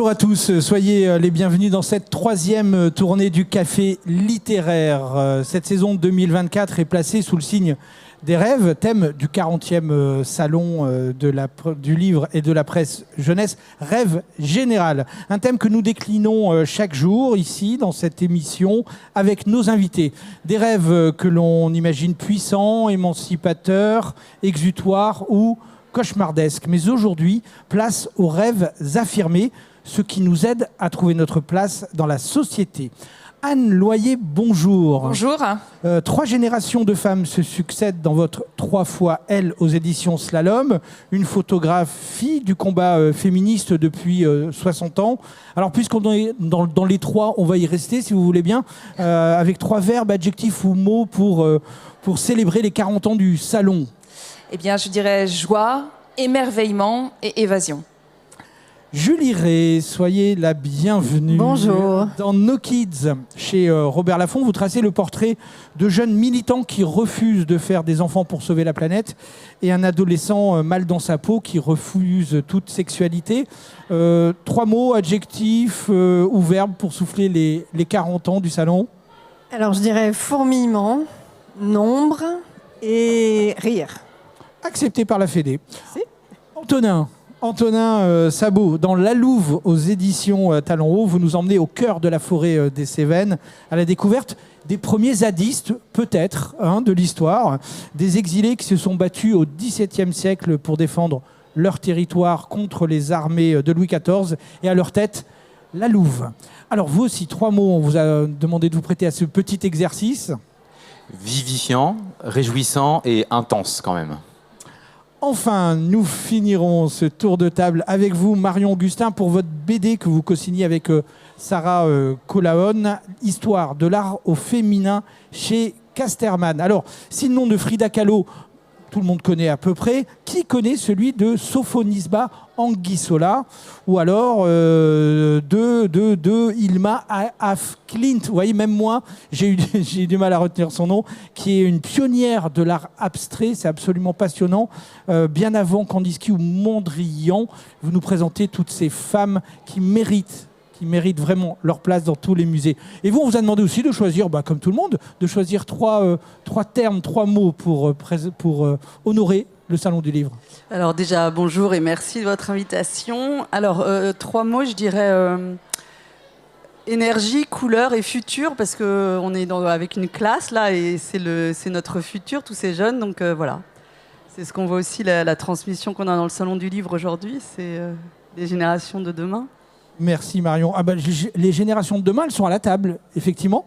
Bonjour à tous, soyez les bienvenus dans cette troisième tournée du Café littéraire. Cette saison 2024 est placée sous le signe des rêves, thème du 40e salon du livre et de la presse jeunesse, Rêve général. Un thème que nous déclinons chaque jour ici dans cette émission avec nos invités. Des rêves que l'on imagine puissants, émancipateurs, exutoires ou cauchemardesques. Mais aujourd'hui, place aux rêves affirmés, ce qui nous aide à trouver notre place dans la société. Anne Loyer, bonjour. Bonjour. 3 générations de femmes se succèdent dans votre 3 fois Elle aux éditions Slalom, une photographie du combat féministe depuis 60 ans. Alors puisqu'on est dans les 3, on va y rester si vous voulez bien, avec 3 verbes, adjectifs ou mots pour célébrer les 40 ans du salon. Eh bien, je dirais joie, émerveillement et évasion. Julie Ray, soyez la bienvenue. Bonjour. Dans No Kids, chez Robert Laffont, vous tracez le portrait de jeunes militants qui refusent de faire des enfants pour sauver la planète et un adolescent mal dans sa peau qui refuse toute sexualité. 3 mots, adjectifs ou verbes pour souffler les 40 ans du salon. Alors je dirais fourmillement, nombre et rire. Accepté par la Fédé. Si. Antonin Sabot, dans La Louve aux éditions Talon Haut, vous nous emmenez au cœur de la forêt des Cévennes à la découverte des premiers zadistes, peut-être, de l'histoire, des exilés qui se sont battus au XVIIe siècle pour défendre leur territoire contre les armées de Louis XIV et à leur tête, la Louve. Alors vous aussi, 3 mots, on vous a demandé de vous prêter à ce petit exercice. Vivifiant, réjouissant et intense quand même. Enfin, nous finirons ce tour de table avec vous, Marion Augustin, pour votre BD que vous co-signez avec Sarah Colaon, Histoire de l'art au féminin chez Casterman. Alors, si le nom de Frida Kahlo, tout le monde connaît à peu près, qui connaît celui de Sophonisba Anguissola ou alors de Ilma af Klint. Vous voyez, même moi, j'ai eu du mal à retenir son nom, qui est une pionnière de l'art abstrait. C'est absolument passionnant. Bien avant Kandinsky ou Mondrian, vous nous présentez toutes ces femmes qui méritent vraiment leur place dans tous les musées. Et vous, on vous a demandé aussi de choisir, comme tout le monde, de choisir 3 termes, 3 mots pour honorer le Salon du Livre. Alors déjà, bonjour et merci de votre invitation. Alors, 3 mots, je dirais énergie, couleur et futur, parce qu'on est avec une classe, là, et c'est notre futur, tous ces jeunes. Donc voilà, c'est ce qu'on voit aussi, la transmission qu'on a dans le Salon du Livre aujourd'hui, c'est les générations de demain. Merci Marion. Les générations de demain, elles sont à la table, effectivement,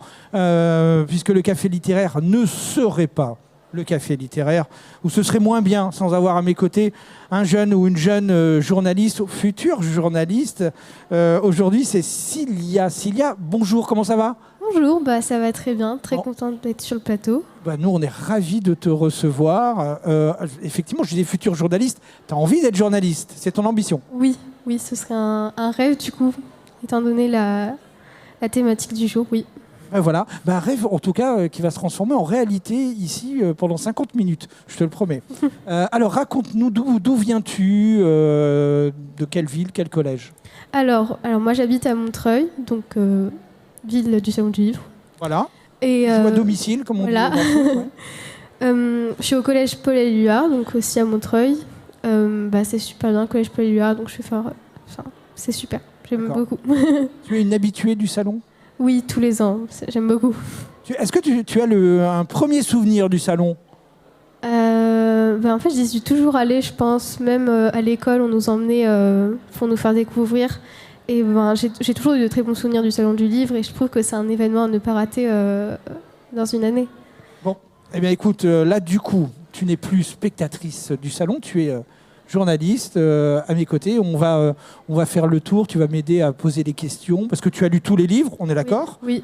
puisque le café littéraire ne serait pas le café littéraire, ou ce serait moins bien sans avoir à mes côtés un jeune ou une jeune journaliste, future journaliste. Aujourd'hui, c'est Cilia. Cilia, bonjour, comment ça va ? Bonjour, ça va très bien, très contente d'être sur le plateau. Nous, on est ravis de te recevoir. Effectivement, je disais futur journaliste, tu as envie d'être journaliste, c'est ton ambition ? Oui, ce serait un rêve du coup, étant donné la thématique du jour, oui. Voilà, un rêve en tout cas qui va se transformer en réalité ici pendant 50 minutes, je te le promets. Alors raconte-nous d'où viens-tu, de quelle ville, quel collège ? Alors moi j'habite à Montreuil, donc ville du Salon du Livre. Voilà, et à domicile comme on dit. Je suis au collège Paul Éluard, donc aussi à Montreuil. C'est super bien, collège Paul Éluard, donc c'est super, j'aime beaucoup. Tu es une habituée du salon ? Oui, tous les ans, j'aime beaucoup. Est-ce que tu as un premier souvenir du salon ? En fait, j'y suis toujours allée, je pense. Même à l'école, on nous emmenait pour nous faire découvrir. Et j'ai toujours eu de très bons souvenirs du Salon du Livre et je trouve que c'est un événement à ne pas rater dans une année. Bon, eh bien écoute, là du coup, tu n'es plus spectatrice du salon, tu es journaliste à mes côtés. On va faire le tour, tu vas m'aider à poser des questions parce que tu as lu tous les livres, on est d'accord ? Oui.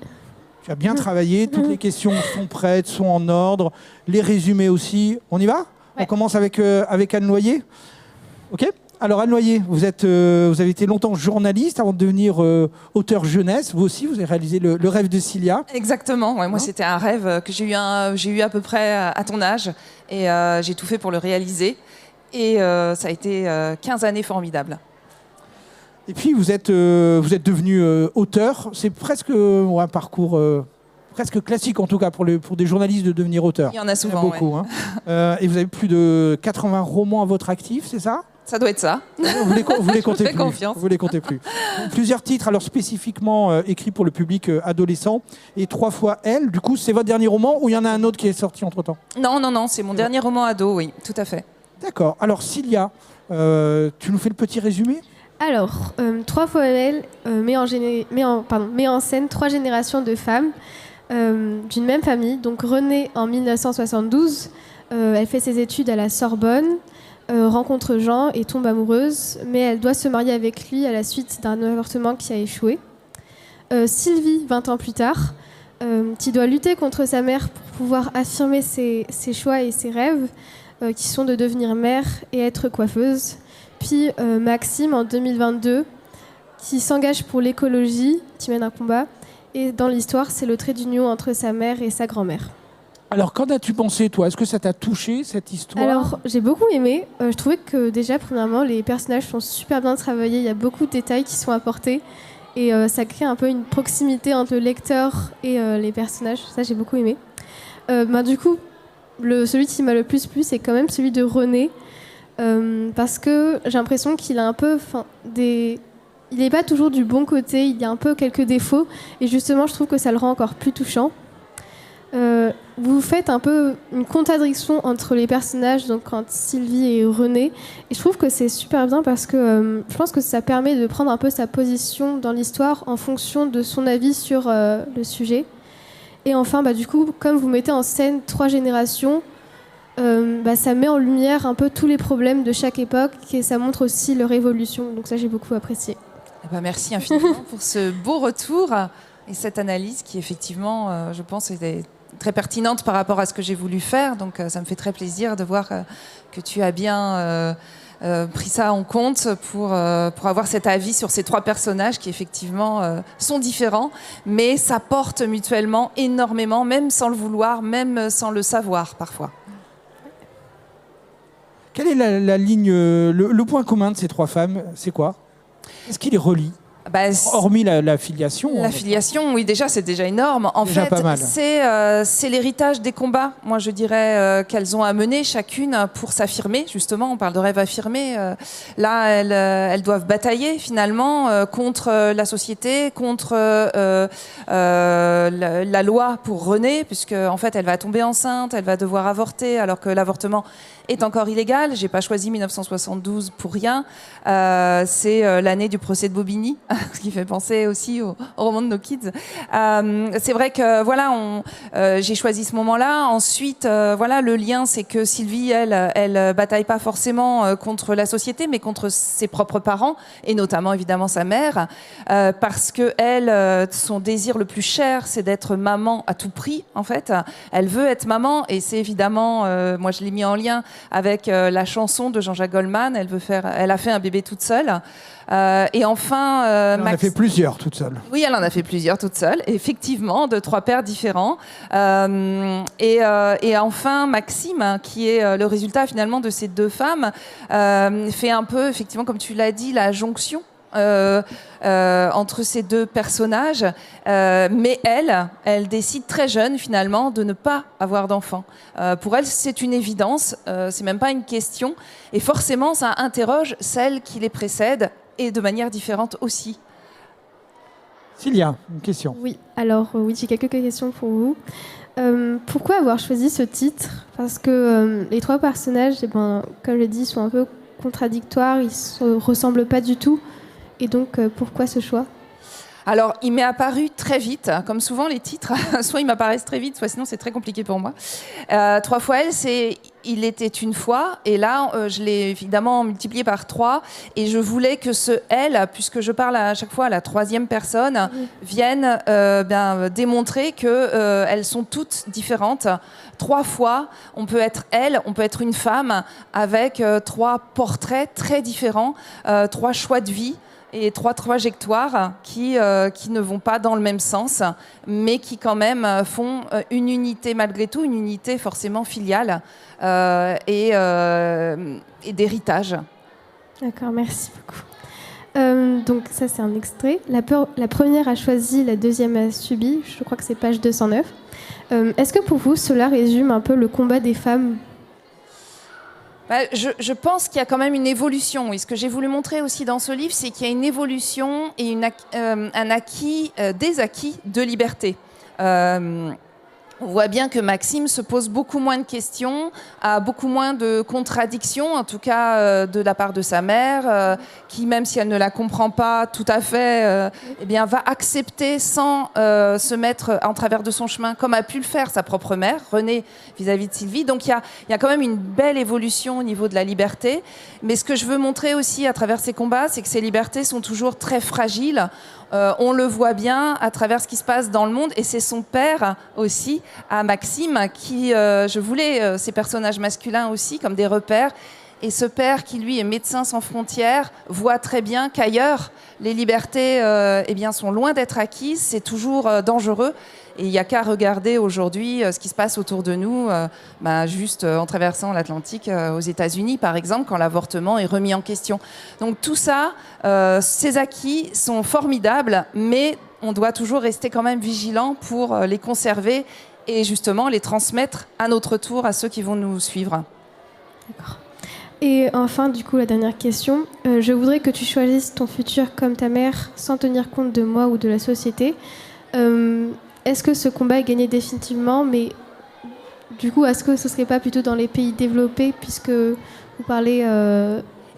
Tu as bien travaillé, toutes les questions sont prêtes, sont en ordre, les résumés aussi. On y va ? On commence avec Anne Loyer. Ok ? Alors Anne Loyer, vous avez été longtemps journaliste avant de devenir auteur jeunesse. Vous aussi, vous avez réalisé le rêve de Cilia. Exactement. Moi, c'était un rêve que j'ai eu à peu près à ton âge et j'ai tout fait pour le réaliser. Et ça a été 15 années formidables. Et puis vous êtes devenu auteur. C'est presque un parcours presque classique en tout cas pour des journalistes de devenir auteur. Il y en a souvent, beaucoup. ouais. Et vous avez plus de 80 romans à votre actif, c'est ça? Ça doit être ça. Vous les comptez fais plus. confiance. Vous les comptez plus. Plusieurs titres, alors spécifiquement écrits pour le public adolescent. Et 3 fois Elle. Du coup, c'est votre dernier roman ou il y en a un autre qui est sorti entre-temps? Non, c'est mon dernier roman ado, oui, tout à fait. D'accord. Alors, Cilia, tu nous fais le petit résumé? Alors, 3 fois Elle met en scène 3 générations de femmes d'une même famille. Donc Renée en 1972, elle fait ses études à la Sorbonne, rencontre Jean et tombe amoureuse, mais elle doit se marier avec lui à la suite d'un avortement qui a échoué. Sylvie, 20 ans plus tard, qui doit lutter contre sa mère pour pouvoir affirmer ses choix et ses rêves, qui sont de devenir mère et être coiffeuse. Puis Maxime, en 2022, qui s'engage pour l'écologie, qui mène un combat. Et dans l'histoire, c'est le trait d'union entre sa mère et sa grand-mère. Alors, qu'en as-tu pensé, toi? Est-ce que ça t'a touché, cette histoire? Alors, j'ai beaucoup aimé. Je trouvais que déjà, premièrement, les personnages sont super bien travaillés. Il y a beaucoup de détails qui sont apportés. Et ça crée un peu une proximité entre le lecteur et les personnages. Ça, j'ai beaucoup aimé. Du coup, celui qui m'a le plus plu, c'est quand même celui de René. Parce que j'ai l'impression qu'il a un peu... Il n'est pas toujours du bon côté, il y a un peu quelques défauts. Et justement, je trouve que ça le rend encore plus touchant. Vous faites un peu une contradiction entre les personnages, donc entre Sylvie et René. Et je trouve que c'est super bien parce que je pense que ça permet de prendre un peu sa position dans l'histoire en fonction de son avis sur le sujet. Et enfin, du coup, comme vous mettez en scène 3 générations, ça met en lumière un peu tous les problèmes de chaque époque et ça montre aussi leur évolution. Donc ça, j'ai beaucoup apprécié. Merci infiniment pour ce beau retour et cette analyse qui, effectivement, je pense, est très pertinente par rapport à ce que j'ai voulu faire. Donc ça me fait très plaisir de voir que tu as bien pris ça en compte pour avoir cet avis sur ces 3 personnages qui, effectivement, sont différents, mais s'apportent mutuellement énormément, même sans le vouloir, même sans le savoir parfois. Quelle est la ligne, le point commun de ces 3 femmes? C'est quoi? Est-ce qu'il les relie? Hormis la filiation. La filiation, oui, c'est déjà énorme. En déjà fait, c'est l'héritage des combats. Moi, je dirais qu'elles ont à mener chacune pour s'affirmer. Justement, on parle de rêve affirmé. Là, elles doivent batailler finalement contre la société, contre la loi pour Renée, puisque en fait, elle va tomber enceinte, elle va devoir avorter, alors que l'avortement est encore illégal. J'ai pas choisi 1972 pour rien. C'est l'année du procès de Bobigny, ce qui fait penser aussi au roman de No Kids. C'est vrai que j'ai choisi ce moment-là. Ensuite, le lien, c'est que Sylvie, elle bataille pas forcément contre la société, mais contre ses propres parents et notamment évidemment sa mère, parce que elle, son désir le plus cher, c'est d'être maman à tout prix. En fait, elle veut être maman et c'est évidemment, moi je l'ai mis en lien avec la chanson de Jean-Jacques Goldman. Elle a fait un bébé toute seule. Et enfin, elle en a fait plusieurs toute seule. Oui, elle en a fait plusieurs toute seule, effectivement, de 3 pères différents. Et enfin, Maxime, qui est le résultat finalement de ces 2 femmes, fait un peu, effectivement, comme tu l'as dit, la jonction entre ces 2 personnages, mais elle décide très jeune finalement de ne pas avoir d'enfant. Pour elle, c'est une évidence, c'est même pas une question, et forcément, ça interroge celles qui les précèdent et de manière différente aussi. Cilia, une question. Oui, alors j'ai quelques questions pour vous. Pourquoi avoir choisi ce titre? Parce que les 3 personnages, comme je l'ai dit, sont un peu contradictoires, ils ne se ressemblent pas du tout. Et donc, pourquoi ce choix? Alors, il m'est apparu très vite, comme souvent les titres, soit ils m'apparaissent très vite, soit sinon c'est très compliqué pour moi. 3 fois Elle, c'est Il était une fois, et là, je l'ai évidemment multiplié par 3, et je voulais que ce Elle, puisque je parle à chaque fois à la 3e personne, vienne démontrer qu'elles sont toutes différentes. 3 fois, on peut être elle, on peut être une femme, avec 3 portraits très différents, 3 choix de vie, et 3 trajectoires qui ne vont pas dans le même sens, mais qui quand même font une unité malgré tout, une unité forcément filiale et d'héritage. D'accord, merci beaucoup. Donc ça c'est un extrait. La première a choisi, la deuxième a subi. Je crois que c'est page 209. Est-ce que pour vous cela résume un peu le combat des femmes ? Je pense qu'il y a quand même une évolution. Et ce que j'ai voulu montrer aussi dans ce livre, c'est qu'il y a une évolution et des acquis de liberté. On voit bien que Maxime se pose beaucoup moins de questions, a beaucoup moins de contradictions, en tout cas de la part de sa mère, qui, même si elle ne la comprend pas tout à fait, eh bien, va accepter sans se mettre en travers de son chemin, comme a pu le faire sa propre mère, Renée, vis-à-vis de Sylvie. Donc il y a quand même une belle évolution au niveau de la liberté. Mais ce que je veux montrer aussi à travers ces combats, c'est que ces libertés sont toujours très fragiles. On le voit bien à travers ce qui se passe dans le monde, et c'est son père aussi, à Maxime, qui, je voulais ces personnages masculins aussi comme des repères, et ce père qui lui est médecin sans frontières voit très bien qu'ailleurs les libertés eh bien, sont loin d'être acquises, c'est toujours dangereux. Et il n'y a qu'à regarder aujourd'hui ce qui se passe autour de nous, juste en traversant l'Atlantique aux États-Unis, par exemple, quand l'avortement est remis en question. Donc tout ça, ces acquis sont formidables, mais on doit toujours rester quand même vigilant pour les conserver et justement les transmettre à notre tour à ceux qui vont nous suivre. D'accord. Et enfin, du coup, la dernière question. Je voudrais que tu choisisses ton futur comme ta mère, sans tenir compte de moi ou de la société. Est-ce que ce combat est gagné définitivement, mais du coup, est-ce que ce ne serait pas plutôt dans les pays développés, puisque vous parlez...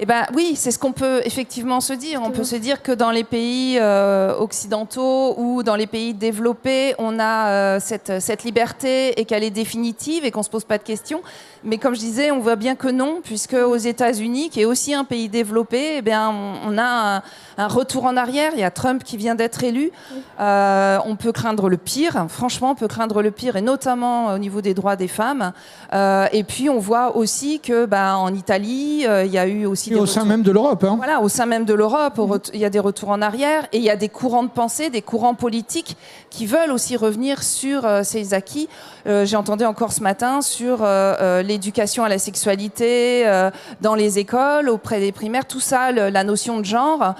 Eh ben, oui, c'est ce qu'on peut effectivement se dire. On peut se dire que dans les pays occidentaux ou dans les pays développés, on a cette liberté et qu'elle est définitive et qu'on ne se pose pas de questions. Mais comme je disais, on voit bien que non, puisque aux États-Unis, qui est aussi un pays développé, eh bien, on a un retour en arrière. Il y a Trump qui vient d'être élu. On peut craindre le pire. Franchement, on peut craindre le pire, et notamment au niveau des droits des femmes. Et puis, on voit aussi que, en Italie, il y a eu aussi... Et au sein même de l'Europe. Hein. Voilà, au sein même de l'Europe, il y a des retours en arrière, et il y a des courants de pensée, des courants politiques qui veulent aussi revenir sur ces acquis. J'ai entendu encore ce matin sur l'éducation à la sexualité dans les écoles, auprès des primaires, tout ça, la notion de genre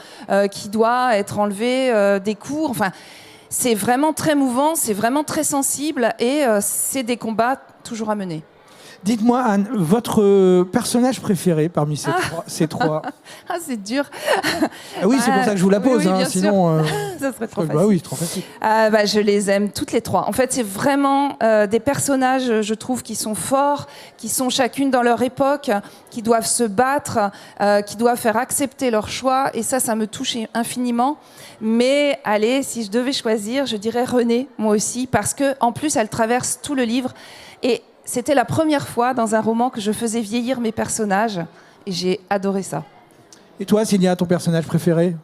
qui doit être enlevée des cours. Enfin, c'est vraiment très mouvant, c'est vraiment très sensible, et c'est des combats toujours à mener. Dites-moi, Anne, votre personnage préféré parmi ces trois Ah, c'est dur. Ah oui, c'est pour ça que je vous la pose. Oui, bien sinon, ça serait trop facile. Bah oui, c'est trop facile. Je les aime toutes les trois. En fait, c'est vraiment des personnages, je trouve, qui sont forts, qui sont chacune dans leur époque, qui doivent se battre, qui doivent faire accepter leur choix. Et ça me touche infiniment. Mais allez, si je devais choisir, je dirais Renée, moi aussi, parce que en plus, elle traverse tout le livre. Et c'était la première fois dans un roman que je faisais vieillir mes personnages, et j'ai adoré ça. Et toi, Cilia, ton personnage préféré ?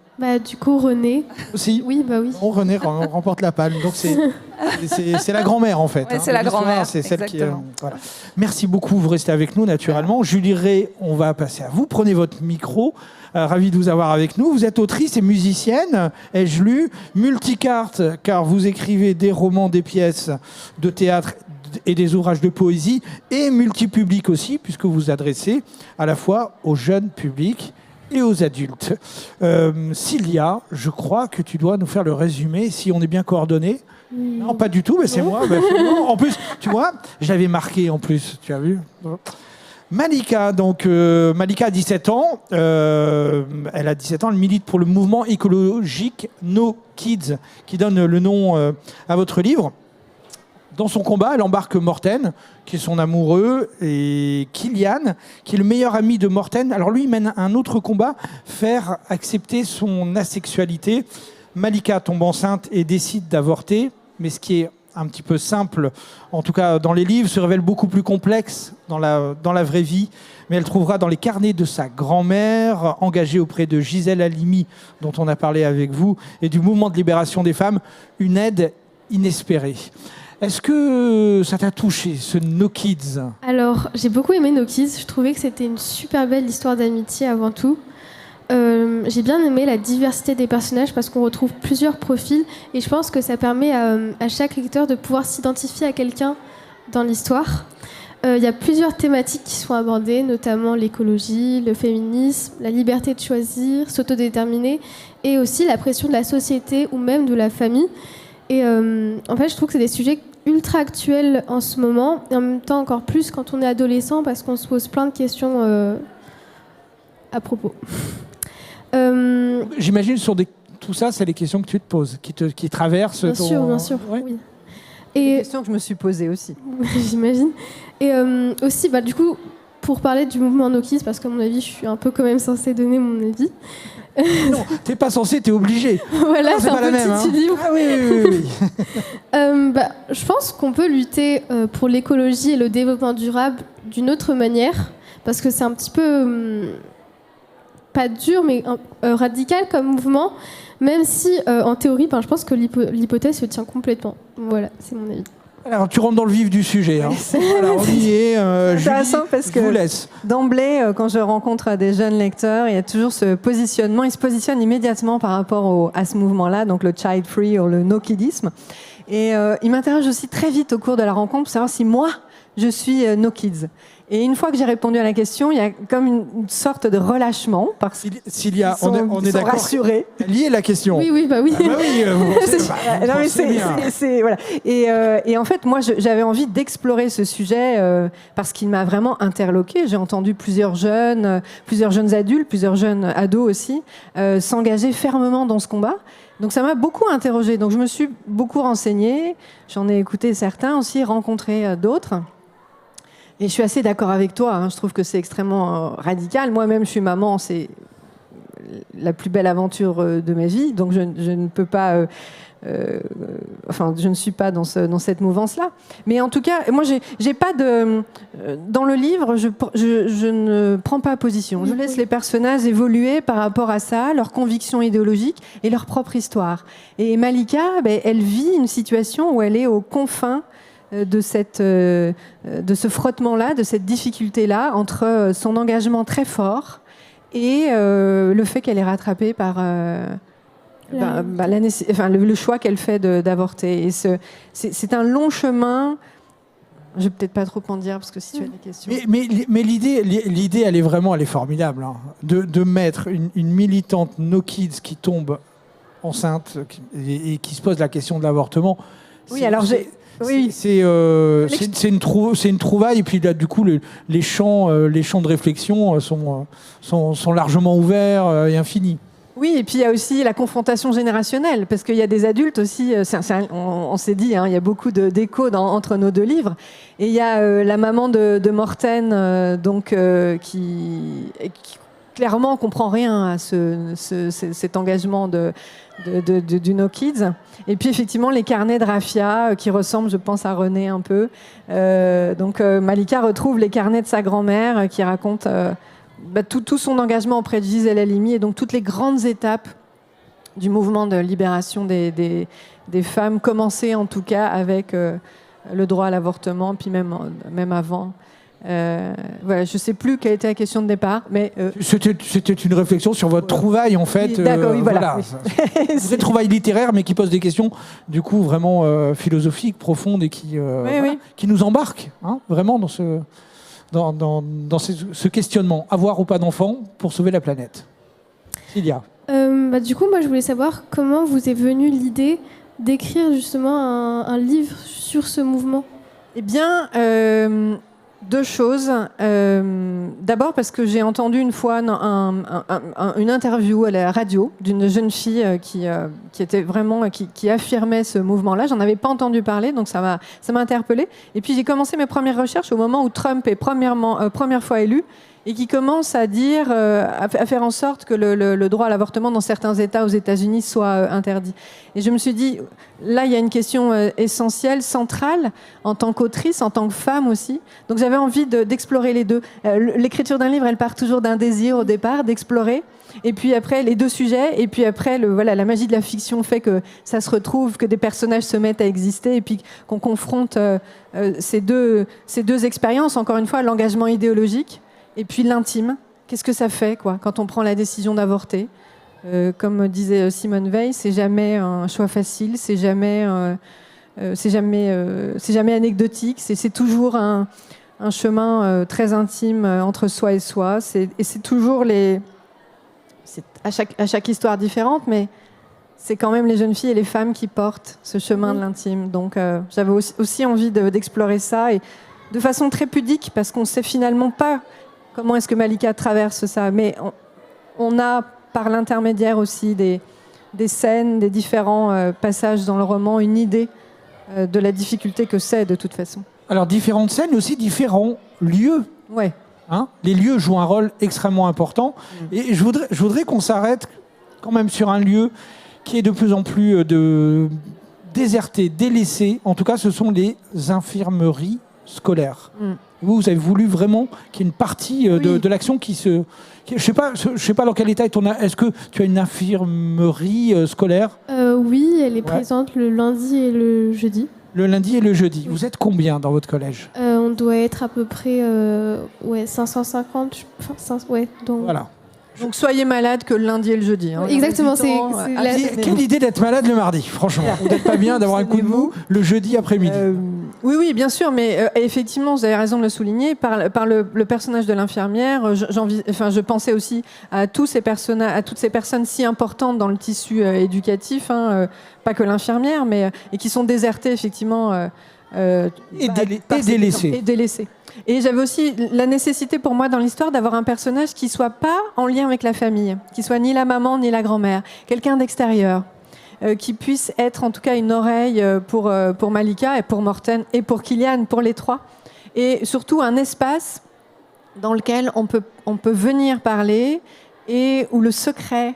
Du coup, Renée. Aussi ? Oui, oui. Bon, Renée remporte la palme. Donc c'est la grand-mère, en fait. Ouais, c'est la grand-mère. C'est celle qui. Voilà. Merci beaucoup. Vous restez avec nous, naturellement. Julie Ray, on va passer à vous. Prenez votre micro. Ravi de vous avoir avec nous. Vous êtes autrice et musicienne, ai-je lu, multicarte, car vous écrivez des romans, des pièces de théâtre et des ouvrages de poésie, et multipublic aussi, puisque vous vous adressez à la fois aux jeunes publics et aux adultes. Cilia, je crois que tu dois nous faire le résumé, si on est bien coordonnés. Non, pas du tout, mais c'est moi. Non, en plus, tu vois, je l'avais marqué en plus, tu as vu. Malika, Malika a 17 ans. Elle a 17 ans, elle milite pour le mouvement écologique No Kids, qui donne le nom à votre livre. Dans son combat, elle embarque Morten, qui est son amoureux, et Kylian, qui est le meilleur ami de Morten. Alors lui, il mène un autre combat, faire accepter son asexualité. Malika tombe enceinte et décide d'avorter, mais ce qui est un petit peu simple, en tout cas dans les livres, se révèle beaucoup plus complexe dans la vraie vie. Mais elle trouvera dans les carnets de sa grand-mère, engagée auprès de Gisèle Halimi, dont on a parlé avec vous, et du mouvement de libération des femmes, une aide inespérée. Est-ce que ça t'a touché, ce No Kids ? Alors, j'ai beaucoup aimé No Kids. Je trouvais que c'était une super belle histoire d'amitié avant tout. J'ai bien aimé la diversité des personnages parce qu'on retrouve plusieurs profils et je pense que ça permet à chaque lecteur de pouvoir s'identifier à quelqu'un dans l'histoire. Il y a plusieurs thématiques qui sont abordées, notamment l'écologie, le féminisme, la liberté de choisir, s'autodéterminer, et aussi la pression de la société ou même de la famille. Et en fait, je trouve que c'est des sujets ultra actuels en ce moment, et en même temps encore plus quand on est adolescent, parce qu'on se pose plein de questions à propos. J'imagine tout ça, c'est les questions que tu te poses, qui traversent. Bien sûr, Ouais. oui. C'est une Et question que je me suis posée aussi. j'imagine. Et aussi, du coup, pour parler du mouvement No Kids, parce qu'à mon avis, je suis un peu quand même censée donner mon avis. Non, t'es pas censé, t'es obligé. Voilà, Non, c'est un pas la petit même, hein. livre. Ah oui. Je pense qu'on peut lutter pour l'écologie et le développement durable d'une autre manière, parce que c'est un petit peu pas dur, mais radical comme mouvement, même si en théorie, je pense que l'hypothèse se tient complètement. Voilà, c'est mon avis. Alors, tu rentres dans le vif du sujet. Hein. Voilà, on y est. C'est intéressant Julie, parce je vous que laisse. d'emblée, quand je rencontre des jeunes lecteurs, il y a toujours ce positionnement. Ils se positionnent immédiatement par rapport à ce mouvement-là, donc le child free ou le no-kidisme. Et ils m'interrogent aussi très vite au cours de la rencontre pour savoir si moi, je suis no kids. Et une fois que j'ai répondu à la question, il y a comme une sorte de relâchement parce qu'ils Cilia, on est sont d'accord. rassurés. Lié la question. Oui. Ah bah oui, Non, mais c'est voilà. Et en fait, moi, j'avais envie d'explorer ce sujet parce qu'il m'a vraiment interloqué. J'ai entendu plusieurs jeunes adultes, plusieurs jeunes ados aussi, s'engager fermement dans ce combat. Donc ça m'a beaucoup interrogée. Donc je me suis beaucoup renseignée. J'en ai écouté certains aussi, rencontré d'autres. Et je suis assez d'accord avec toi. Hein. Je trouve que c'est extrêmement radical. Moi-même, je suis maman. C'est la plus belle aventure de ma vie. Donc je ne peux pas... je ne suis pas dans cette mouvance-là. Mais en tout cas, moi, j'ai pas de... Dans le livre, je ne prends pas position. Je laisse les personnages évoluer par rapport à ça, leurs convictions idéologiques et leur propre histoire. Et Malika, elle vit une situation où elle est aux confins de ce frottement-là, de cette difficulté-là, entre son engagement très fort et le fait qu'elle est rattrapée par... le choix qu'elle fait d'avorter. Et c'est un long chemin. Je vais peut-être pas trop en dire parce que si tu as des questions. Mais l'idée, elle est formidable. Hein, de mettre une militante no kids qui tombe enceinte et qui se pose la question de l'avortement. Oui, alors c'est une trouvaille, et puis là, du coup, les champs de réflexion sont largement ouverts et infinis. Oui, et puis il y a aussi la confrontation générationnelle, parce qu'il y a des adultes aussi, on s'est dit, hein, il y a beaucoup d'échos entre nos deux livres, et il y a la maman de Morten, qui clairement comprend rien à cet engagement du No Kids. Et puis effectivement les carnets de Rafia qui ressemblent, je pense, à René un peu. Malika retrouve les carnets de sa grand-mère qui raconte tout son engagement auprès de Gisèle Halimi et donc toutes les grandes étapes du mouvement de libération des femmes, commencé en tout cas avec le droit à l'avortement, puis même avant. Je ne sais plus quelle était la question de départ, mais c'était une réflexion sur votre trouvaille en fait. Oui, d'accord, voilà. Une trouvaille littéraire, mais qui pose des questions du coup vraiment philosophiques, profondes et qui nous embarquent vraiment dans ce questionnement. Avoir ou pas d'enfants pour sauver la planète. Cilia. Du coup, moi, je voulais savoir comment vous est venue l'idée d'écrire justement un livre sur ce mouvement. Eh bien, deux choses. D'abord parce que j'ai entendu une fois une interview à la radio d'une jeune fille qui était vraiment qui affirmait ce mouvement-là. J'en avais pas entendu parler, donc ça m'a interpellée. Et puis j'ai commencé mes premières recherches au moment où Trump est première fois élu et qui commence à dire, à faire en sorte que le droit à l'avortement dans certains États aux États-Unis soit interdit. Et je me suis dit, là, il y a une question essentielle, centrale, en tant qu'autrice, en tant que femme aussi. Donc j'avais envie d'explorer les deux. L'écriture d'un livre, elle part toujours d'un désir au départ, d'explorer. Et puis après, les deux sujets. Et puis après, la magie de la fiction fait que ça se retrouve, que des personnages se mettent à exister et puis qu'on confronte ces deux expériences. Encore une fois, l'engagement idéologique. Et puis l'intime, qu'est-ce que ça fait quand on prend la décision d'avorter comme disait Simone Veil, c'est jamais un choix facile, c'est jamais anecdotique, c'est toujours un un chemin très intime entre soi et soi. Et c'est toujours c'est à chaque histoire différente, mais c'est quand même les jeunes filles et les femmes qui portent ce chemin de l'intime. Donc j'avais aussi envie d'explorer ça, et de façon très pudique, parce qu'on ne sait finalement pas comment est-ce que Malika traverse ça. Mais on a, par l'intermédiaire aussi des scènes, des différents passages dans le roman, une idée de la difficulté que c'est de toute façon. Alors, différentes scènes, mais aussi différents lieux. Ouais. Hein, les lieux jouent un rôle extrêmement important. Et je voudrais qu'on s'arrête quand même sur un lieu qui est de plus en plus déserté, délaissé. En tout cas, ce sont les infirmeries scolaires. Vous avez voulu vraiment qu'il y ait une partie de l'action qui se... Je sais pas dans quel état est-ce que tu as une infirmerie scolaire? Oui, elle est présente le lundi et le jeudi. Le lundi et le jeudi. Vous êtes combien dans votre collège? On doit être à peu près 550. Donc... Voilà. Donc soyez malade que le lundi et le jeudi. Hein. Exactement. Quelle idée d'être malade le mardi, franchement. Vous n'êtes pas bien d'avoir un coup de mou le jeudi après-midi. Oui, bien sûr, mais effectivement, vous avez raison de le souligner. Par le personnage de l'infirmière, je pensais aussi à tous ces personnages, à toutes ces personnes si importantes dans le tissu éducatif, pas que l'infirmière, mais et qui sont désertées effectivement. Et délaissées. Et j'avais aussi la nécessité pour moi dans l'histoire d'avoir un personnage qui soit pas en lien avec la famille, qui soit ni la maman ni la grand-mère, quelqu'un d'extérieur, qui puisse être en tout cas une oreille pour Malika et pour Morten et pour Kylian, pour les trois, et surtout un espace dans lequel on peut venir parler et où le secret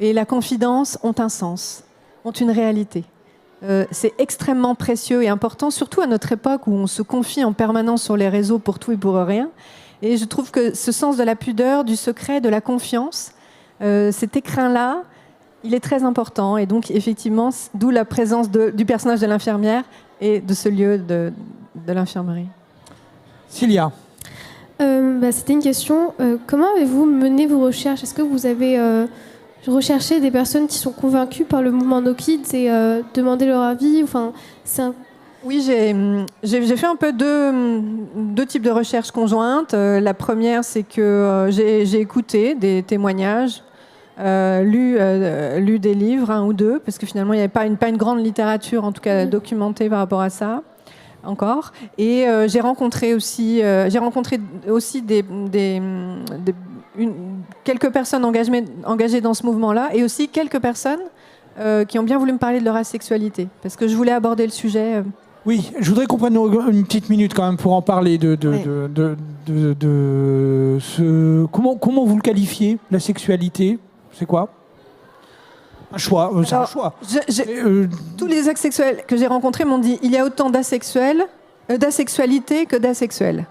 et la confidence ont un sens, ont une réalité. C'est extrêmement précieux et important, surtout à notre époque où on se confie en permanence sur les réseaux pour tout et pour rien. Et je trouve que ce sens de la pudeur, du secret, de la confiance, cet écrin-là, il est très important. Et donc, effectivement, d'où la présence du personnage de l'infirmière et de ce lieu de l'infirmerie. Cilia. C'était une question. Comment avez-vous mené vos recherches? Est-ce que vous avez... rechercher des personnes qui sont convaincues par le mouvement No Kids et demander leur avis. Oui, j'ai fait un peu deux types de recherches conjointes. La première, c'est que j'ai écouté des témoignages, lu des livres, un ou deux, parce que finalement, il n'y avait pas une grande littérature, en tout cas documentée par rapport à ça, encore. Et j'ai rencontré aussi quelques personnes engagées dans ce mouvement-là, et aussi quelques personnes qui ont bien voulu me parler de leur asexualité, parce que je voulais aborder le sujet. Oui, je voudrais qu'on prenne une petite minute quand même pour en parler comment vous le qualifiez, la sexualité? C'est quoi? Un choix, c'est un choix. Tous les asexuels que j'ai rencontrés m'ont dit il y a autant d'asexualité que d'asexuels.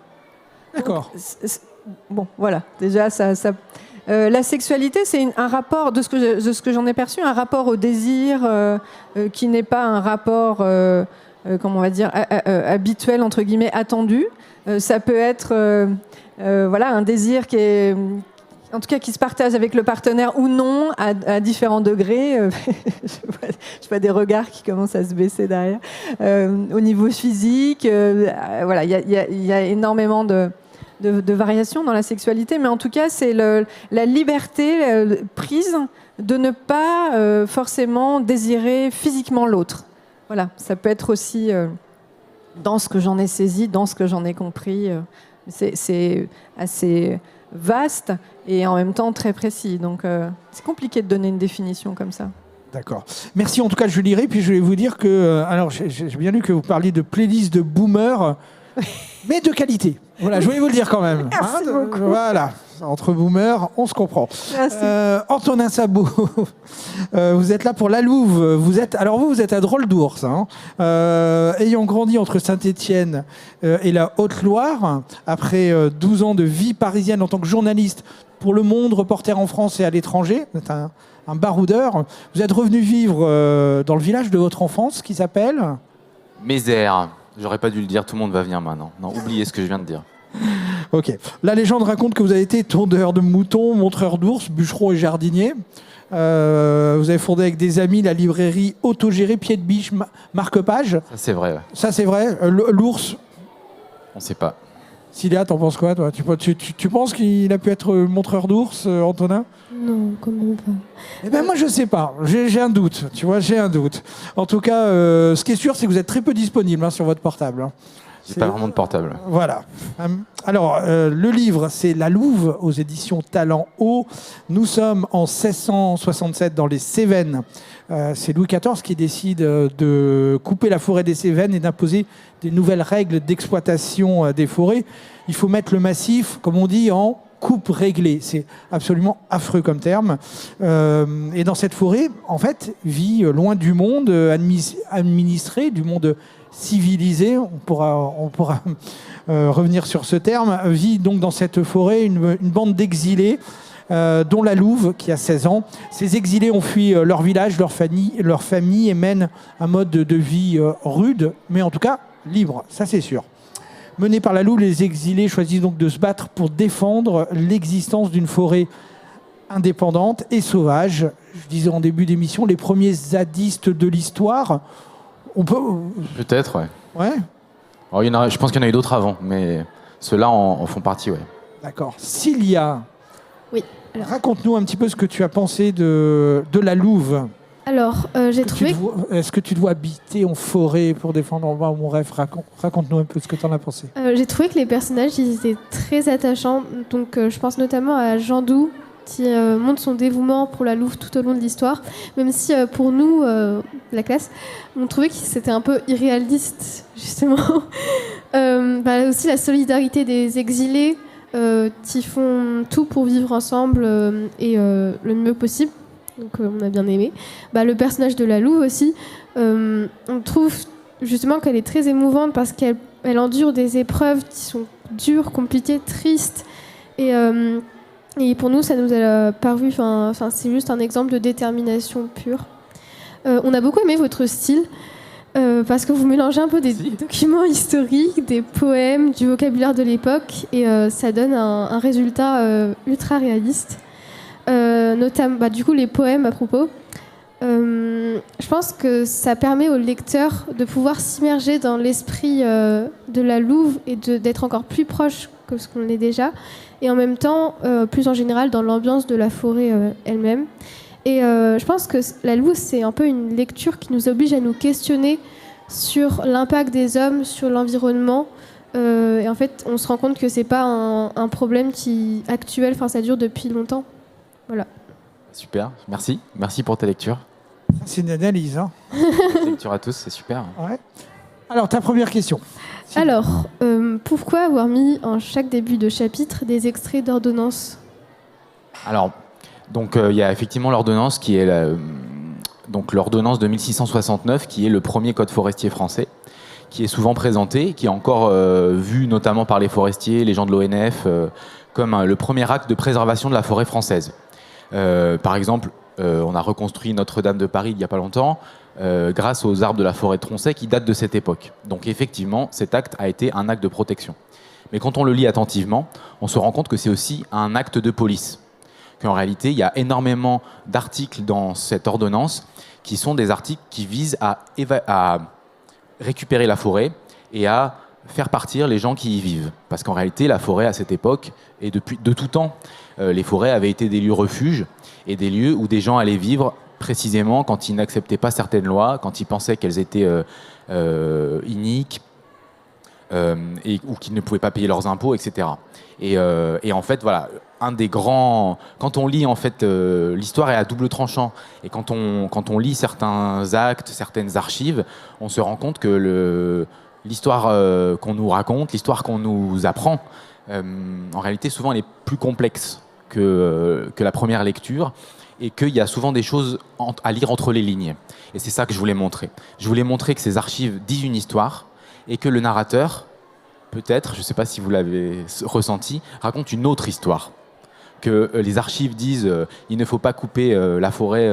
D'accord. Bon, voilà, déjà, la sexualité, c'est un rapport, de ce que j'en ai perçu, un rapport au désir qui n'est pas un rapport, comment on va dire, habituel, entre guillemets, attendu. Ça peut être un désir qui est... En tout cas, qui se partage avec le partenaire ou non, à différents degrés. Je vois des regards qui commencent à se baisser derrière. Au niveau physique, il y a énormément de variations dans la sexualité, mais en tout cas, c'est la liberté prise de ne pas forcément désirer physiquement l'autre. Voilà, ça peut être aussi dans ce que j'en ai saisi, dans ce que j'en ai compris. C'est assez vaste et en même temps très précis. Donc, c'est compliqué de donner une définition comme ça. D'accord. Merci en tout cas, je lirai. Puis je vais vous dire que... alors, j'ai bien lu que vous parliez de playlist de boomers, mais de qualité. Voilà, je voulais vous le dire quand même. Merci beaucoup. Voilà, entre boomers, on se comprend. Antonin Sabot, vous êtes là pour La Louve. Vous êtes à Drôle d'Ours. Ayant grandi entre Saint-Étienne et la Haute-Loire, après 12 ans de vie parisienne en tant que journaliste pour Le Monde, reporter en France et à l'étranger, vous êtes un baroudeur. Vous êtes revenu vivre dans le village de votre enfance qui s'appelle Mézère. J'aurais pas dû le dire, tout le monde va venir maintenant. Non, oubliez ce que je viens de dire. Ok. La légende raconte que vous avez été tondeur de moutons, montreur d'ours, bûcheron et jardinier. Vous avez fondé avec des amis la librairie autogérée Pied de Biche Marque-Page. Ça, c'est vrai. Ouais. Ça, c'est vrai. L'ours. On sait pas. Cilia, t'en penses quoi, toi? Tu penses qu'il a pu être montreur d'ours, Antonin? Non, comment pas. Eh ben moi, je sais pas. J'ai un doute. Tu vois, j'ai un doute. En tout cas, ce qui est sûr, c'est que vous êtes très peu disponible sur votre portable. J'ai pas vraiment de portable. Voilà. Alors, le livre, c'est La Louve aux éditions Talent Haut. Nous sommes en 1667 dans les Cévennes. C'est Louis XIV qui décide de couper la forêt des Cévennes et d'imposer des nouvelles règles d'exploitation des forêts. Il faut mettre le massif, comme on dit, en coupe réglée. C'est absolument affreux comme terme. Et dans cette forêt, en fait, vit loin du monde administré, du monde civilisé, on pourra revenir sur ce terme, vit donc dans cette forêt une bande d'exilés, dont la Louve, qui a 16 ans. Ces exilés ont fui leur village, leur famille et mènent un mode de vie rude, mais en tout cas libre, ça c'est sûr. Menés par la Louve, les exilés choisissent donc de se battre pour défendre l'existence d'une forêt indépendante et sauvage. Je disais en début d'émission, les premiers zadistes de l'histoire. Peut-être, ouais. Ouais. Alors, je pense qu'il y en a eu d'autres avant, mais ceux-là en font partie, ouais. D'accord. Cilia, Oui. Alors, raconte-nous un petit peu ce que tu as pensé de la Louve. alors j'ai trouvé. Est-ce que tu dois habiter en forêt pour défendre mon rêve? Raconte-nous un peu ce que tu en as pensé. J'ai trouvé que les personnages ils étaient très attachants. Donc, je pense notamment à Jandou qui montre son dévouement pour la Louve tout au long de l'histoire. Même si pour nous, la classe, on trouvait que c'était un peu irréaliste, justement. Aussi la solidarité des exilés qui font tout pour vivre ensemble et le mieux possible. Donc on a bien aimé. Le personnage de la Louve aussi, on trouve justement qu'elle est très émouvante parce qu'elle endure des épreuves qui sont dures, compliquées, tristes. Et pour nous, ça nous a paru, c'est juste un exemple de détermination pure. On a beaucoup aimé votre style, parce que vous mélangez un peu des documents historiques, des poèmes, du vocabulaire de l'époque, et ça donne un résultat ultra réaliste. Notamment, du coup, les poèmes à propos. Je pense que ça permet au lecteur de pouvoir s'immerger dans l'esprit de la Louve et d'être encore plus proche que ce qu'on est déjà. Et en même temps, plus en général, dans l'ambiance de la forêt elle-même. Et je pense que la Louve, c'est un peu une lecture qui nous oblige à nous questionner sur l'impact des hommes, sur l'environnement. Et en fait, on se rend compte que c'est pas un problème actuel, ça dure depuis longtemps. Voilà. Super, merci. Merci pour ta lecture. C'est une analyse. Lecture à tous, c'est super. Ouais. Alors, ta première question. Alors, pourquoi avoir mis en chaque début de chapitre des extraits d'ordonnances? Alors, donc il y a effectivement l'ordonnance qui est l'ordonnance de 1669, qui est le premier code forestier français, qui est souvent présenté, qui est encore vu notamment par les forestiers, les gens de l'ONF, comme le premier acte de préservation de la forêt française. Par exemple, on a reconstruit Notre-Dame de Paris il n'y a pas longtemps grâce aux arbres de la forêt de Tronçais qui datent de cette époque. Donc effectivement, cet acte a été un acte de protection. Mais quand on le lit attentivement, on se rend compte que c'est aussi un acte de police. Qu'en réalité, il y a énormément d'articles dans cette ordonnance qui sont des articles qui visent à récupérer la forêt et à faire partir les gens qui y vivent. Parce qu'en réalité, la forêt, à cette époque, et de tout temps, les forêts avaient été des lieux refuges et des lieux où des gens allaient vivre précisément quand ils n'acceptaient pas certaines lois, quand ils pensaient qu'elles étaient iniques, ou qu'ils ne pouvaient pas payer leurs impôts, etc. Et en fait, voilà, un des grands... Quand on lit, en fait, l'histoire est à double tranchant. Et quand on lit certains actes, certaines archives, on se rend compte que l'histoire qu'on nous raconte, l'histoire qu'on nous apprend, en réalité, souvent, elle est plus complexe que la première lecture, et qu'il y a souvent des choses à lire entre les lignes. Et c'est ça que je voulais montrer. Je voulais montrer que ces archives disent une histoire, et que le narrateur, peut-être, je ne sais pas si vous l'avez ressenti, raconte une autre histoire. Que les archives disent il ne faut pas couper la forêt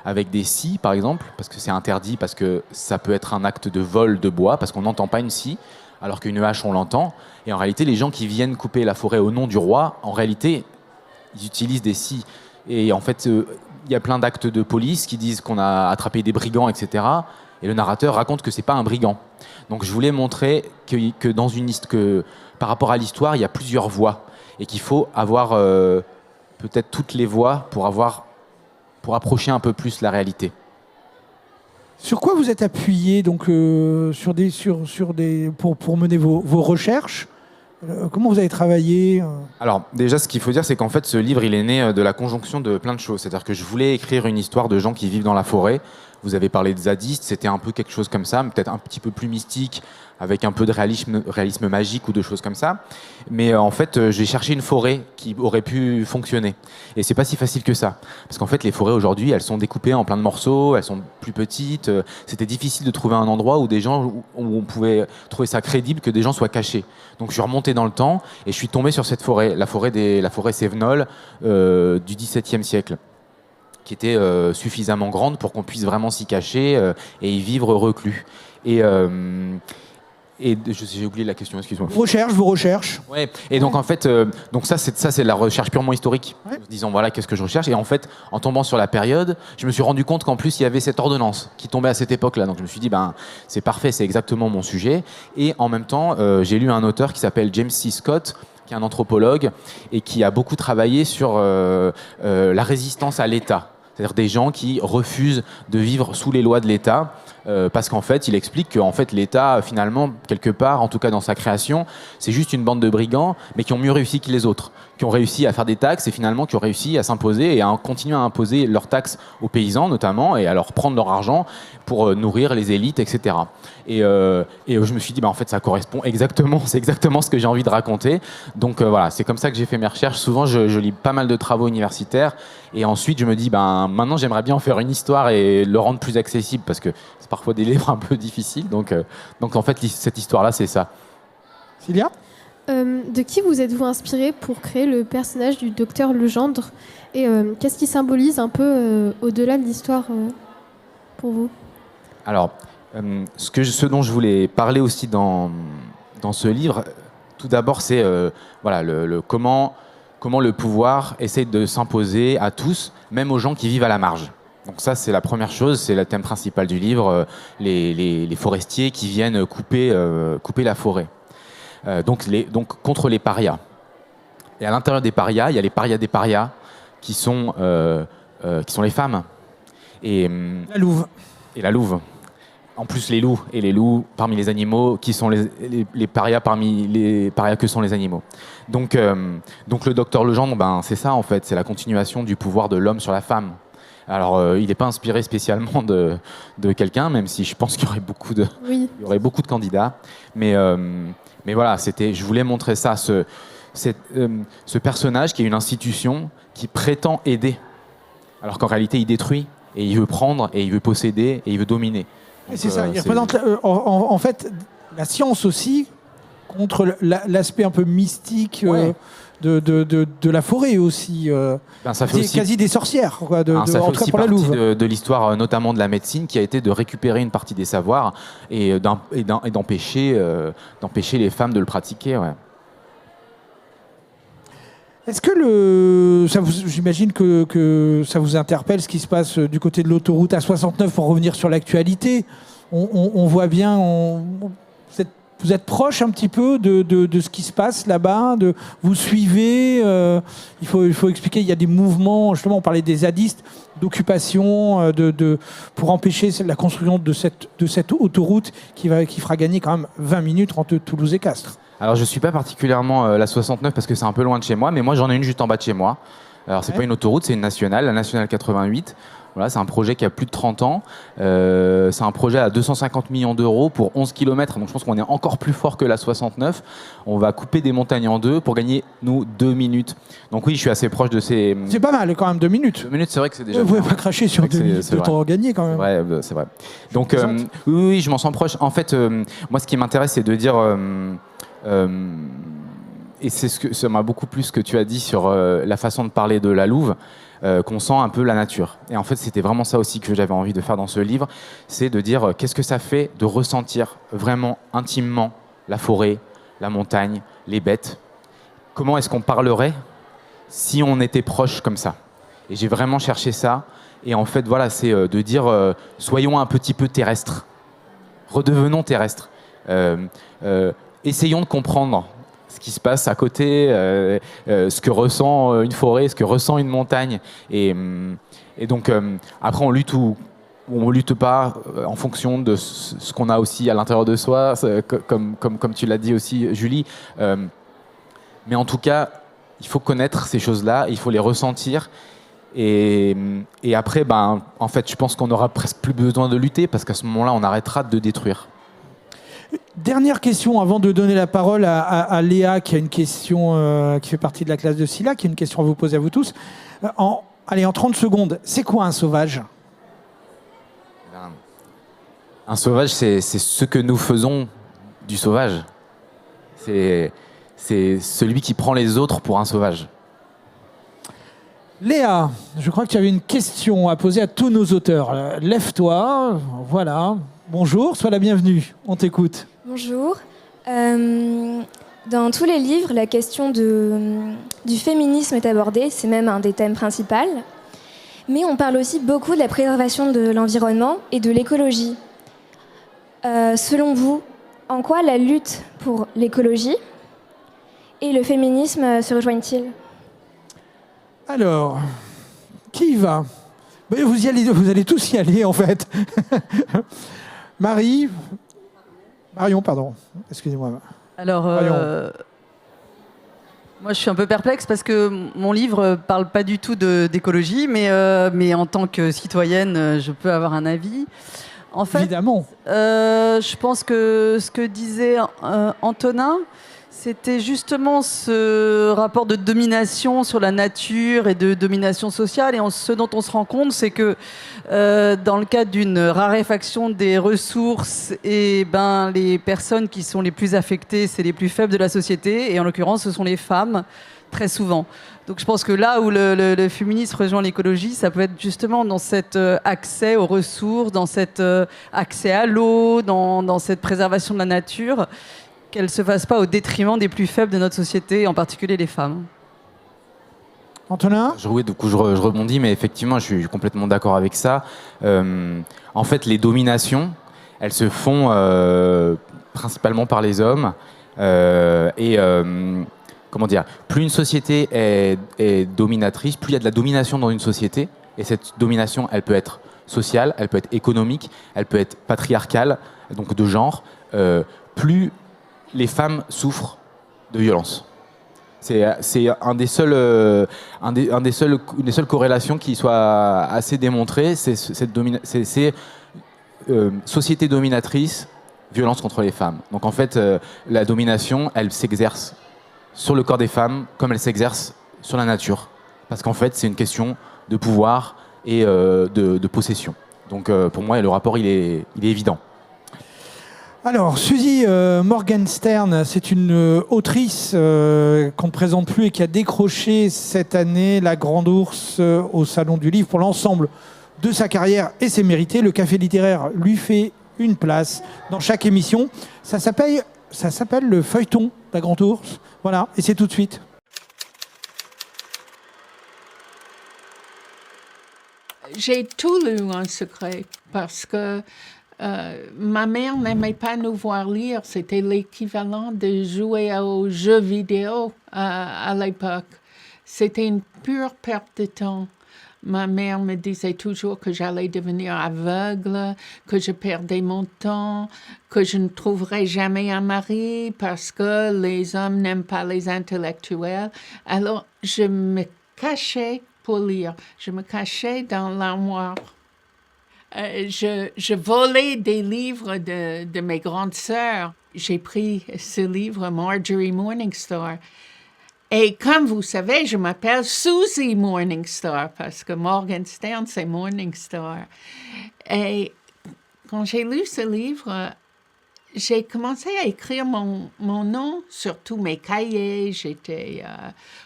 avec des scies, par exemple, parce que c'est interdit, parce que ça peut être un acte de vol de bois, parce qu'on n'entend pas une scie, alors qu'une hache, on l'entend. Et en réalité, les gens qui viennent couper la forêt au nom du roi, en réalité, ils utilisent des scies. Et en fait, il y a plein d'actes de police qui disent qu'on a attrapé des brigands, etc. Et le narrateur raconte que c'est pas un brigand. Donc je voulais montrer que dans que par rapport à l'histoire, il y a plusieurs voies et qu'il faut avoir peut-être toutes les voies pour approcher un peu plus la réalité. Sur quoi vous êtes appuyé donc, pour mener vos recherches? Comment vous avez travaillé? Alors déjà, ce qu'il faut dire, c'est qu'en fait, ce livre, il est né de la conjonction de plein de choses. C'est-à-dire que je voulais écrire une histoire de gens qui vivent dans la forêt. Vous avez parlé de zadistes, c'était un peu quelque chose comme ça, mais peut-être un petit peu plus mystique, avec un peu de réalisme magique ou de choses comme ça. Mais en fait, j'ai cherché une forêt qui aurait pu fonctionner. Et c'est pas si facile que ça. Parce qu'en fait, les forêts aujourd'hui, elles sont découpées en plein de morceaux, elles sont plus petites. C'était difficile de trouver un endroit où où on pouvait trouver ça crédible que des gens soient cachés. Donc je suis remonté dans le temps et je suis tombé sur cette forêt, la forêt Sévenol du XVIIe siècle, qui était suffisamment grande pour qu'on puisse vraiment s'y cacher et y vivre reclus. Et j'ai oublié la question, excuse-moi. Vos recherches. Ouais. Et donc en fait, donc ça c'est la recherche purement historique. Ouais. Disons voilà qu'est-ce que je recherche. Et en fait, en tombant sur la période, je me suis rendu compte qu'en plus il y avait cette ordonnance qui tombait à cette époque-là. Donc je me suis dit c'est parfait, c'est exactement mon sujet. Et en même temps, j'ai lu un auteur qui s'appelle James C. Scott, qui est un anthropologue et qui a beaucoup travaillé sur la résistance à l'État. C'est-à-dire des gens qui refusent de vivre sous les lois de l'État. Parce qu'en fait, il explique que l'État, finalement, quelque part, en tout cas dans sa création, c'est juste une bande de brigands, mais qui ont mieux réussi que les autres, qui ont réussi à faire des taxes et finalement qui ont réussi à s'imposer et à continuer à imposer leurs taxes aux paysans notamment et à leur prendre leur argent pour nourrir les élites, etc. Et je me suis dit, en fait, ça correspond exactement, c'est exactement ce que j'ai envie de raconter. Donc voilà, c'est comme ça que j'ai fait mes recherches. Souvent, je lis pas mal de travaux universitaires et ensuite je me dis, maintenant j'aimerais bien en faire une histoire et le rendre plus accessible parce que c'est parfois des livres un peu difficiles. Donc en fait, cette histoire-là, c'est ça. Cilia ? De qui vous êtes-vous inspiré pour créer le personnage du docteur Legendre et qu'est-ce qui symbolise un peu au-delà de l'histoire pour vous? Alors, ce dont je voulais parler aussi dans ce livre, tout d'abord, c'est comment le pouvoir essaie de s'imposer à tous, même aux gens qui vivent à la marge. Donc ça, c'est la première chose, c'est le thème principal du livre, les forestiers qui viennent couper la forêt. Donc contre les parias. Et à l'intérieur des parias, il y a les parias des parias qui sont les femmes. Et la louve. Et la louve. En plus, les loups parmi les animaux, qui sont les parias parmi les parias que sont les animaux. Donc le docteur Legendre, c'est ça en fait, c'est la continuation du pouvoir de l'homme sur la femme. Alors, il n'est pas inspiré spécialement de quelqu'un, même si je pense qu'il y aurait beaucoup de candidats. Mais voilà, je voulais montrer ça, ce personnage qui est une institution qui prétend aider, alors qu'en réalité, il détruit, et il veut prendre, et il veut posséder, et il veut dominer. Donc, c'est ça, il représente en fait la science aussi, contre l'aspect un peu mystique de la forêt aussi. Ça fait aussi quasi des sorcières, quoi, ça fait aussi pour la partie louve. de l'histoire, notamment de la médecine, qui a été de récupérer une partie des savoirs et d'empêcher les femmes de le pratiquer. Ouais. Est-ce que j'imagine que ça vous interpelle ce qui se passe du côté de l'autoroute A69 pour revenir sur l'actualité. On voit bien, vous êtes proche un petit peu de ce qui se passe là-bas, vous suivez. Il faut expliquer, il y a des mouvements, justement, on parlait des zadistes, d'occupation, pour empêcher la construction de cette autoroute qui fera gagner quand même 20 minutes entre Toulouse et Castres. Alors je ne suis pas particulièrement la 69 parce que c'est un peu loin de chez moi, mais moi j'en ai une juste en bas de chez moi. Alors c'est pas une autoroute, c'est une nationale, la nationale 88. Voilà, c'est un projet qui a plus de 30 ans. C'est un projet à 250 millions d'euros pour 11 km. Donc je pense qu'on est encore plus fort que la 69. On va couper des montagnes en deux pour gagner, nous, 2 minutes. Donc oui, je suis assez proche de ces... C'est pas mal quand même, 2 minutes. 2 minutes, c'est vrai que c'est déjà... Vous pouvez pas cracher sur 2 minutes de temps gagné quand même. Ouais, c'est vrai. Donc oui, je m'en sens proche. En fait, moi ce qui m'intéresse, c'est de dire... et ça m'a beaucoup plu ce que tu as dit sur la façon de parler de la louve, qu'on sent un peu la nature. Et en fait, c'était vraiment ça aussi que j'avais envie de faire dans ce livre, c'est de dire qu'est-ce que ça fait de ressentir vraiment intimement la forêt, la montagne, les bêtes. Comment est-ce qu'on parlerait si on était proche comme ça? Et j'ai vraiment cherché ça. Et en fait, voilà, c'est de dire soyons un petit peu terrestres. redevenons terrestres. Essayons de comprendre ce qui se passe à côté, ce que ressent une forêt, ce que ressent une montagne. Et donc, après, on lutte ou on ne lutte pas en fonction de ce qu'on a aussi à l'intérieur de soi, comme tu l'as dit aussi, Julie. Mais en tout cas, il faut connaître ces choses-là, il faut les ressentir. Et après, en fait, je pense qu'on n'aura presque plus besoin de lutter parce qu'à ce moment-là, on arrêtera de détruire. Dernière question avant de donner la parole à Léa, qui a une question qui fait partie de la classe de Scylla, qui a une question à vous poser à vous tous. En 30 secondes, c'est quoi un sauvage ? Un sauvage, c'est ce que nous faisons du sauvage. C'est celui qui prend les autres pour un sauvage. Léa, je crois que tu avais une question à poser à tous nos auteurs. Lève-toi, voilà. Bonjour, sois la bienvenue, on t'écoute. Bonjour. Dans tous les livres, la question du féminisme est abordée, c'est même un des thèmes principaux. Mais on parle aussi beaucoup de la préservation de l'environnement et de l'écologie. Selon vous, en quoi la lutte pour l'écologie et le féminisme se rejoignent-ils ? Alors, qui y va ? Vous allez tous y aller en fait. Marion, pardon, excusez-moi. Alors, moi je suis un peu perplexe parce que mon livre parle pas du tout d'écologie, mais en tant que citoyenne, je peux avoir un avis. En fait, évidemment. Je pense que ce que disait Antonin, c'était justement ce rapport de domination sur la nature et de domination sociale. Et ce dont on se rend compte, c'est que dans le cadre d'une raréfaction des ressources, les personnes qui sont les plus affectées, c'est les plus faibles de la société. Et en l'occurrence, ce sont les femmes, très souvent. Donc je pense que là où le féminisme rejoint l'écologie, ça peut être justement dans cet accès aux ressources, dans cet accès à l'eau, dans cette préservation de la nature, qu'elle ne se fasse pas au détriment des plus faibles de notre société, en particulier les femmes. Antonin ? Oui, du coup, je rebondis, mais effectivement, je suis complètement d'accord avec ça. En fait, les dominations, elles se font principalement par les hommes. Comment dire ? Plus une société est dominatrice, plus il y a de la domination dans une société. Et cette domination, elle peut être sociale, elle peut être économique, elle peut être patriarcale, donc de genre. Plus les femmes souffrent de violence. C'est une des seules corrélations qui soit assez démontrée. C'est société dominatrice, violence contre les femmes. Donc en fait, la domination, elle s'exerce sur le corps des femmes comme elle s'exerce sur la nature. Parce qu'en fait, c'est une question de pouvoir et de possession. Donc pour moi, le rapport, il est évident. Alors, Suzy Morgenstern, c'est une autrice qu'on ne présente plus et qui a décroché cette année la Grande Ourse au Salon du Livre pour l'ensemble de sa carrière, et c'est mérité. Le Café littéraire lui fait une place dans chaque émission. Ça s'appelle le feuilleton, la Grande Ourse. Voilà, et c'est tout de suite. J'ai tout lu en secret parce que ma mère n'aimait pas nous voir lire. C'était l'équivalent de jouer aux jeux vidéo à l'époque. C'était une pure perte de temps. Ma mère me disait toujours que j'allais devenir aveugle, que je perdais mon temps, que je ne trouverais jamais un mari parce que les hommes n'aiment pas les intellectuels. Alors, je me cachais pour lire. Je me cachais dans l'armoire. Je volais des livres de mes grandes sœurs. J'ai pris ce livre, Marjorie Morningstar. Et comme vous savez, je m'appelle Suzy Morningstar parce que Morgenstern, c'est Morningstar. Et quand j'ai lu ce livre, j'ai commencé à écrire mon nom sur tous mes cahiers. J'étais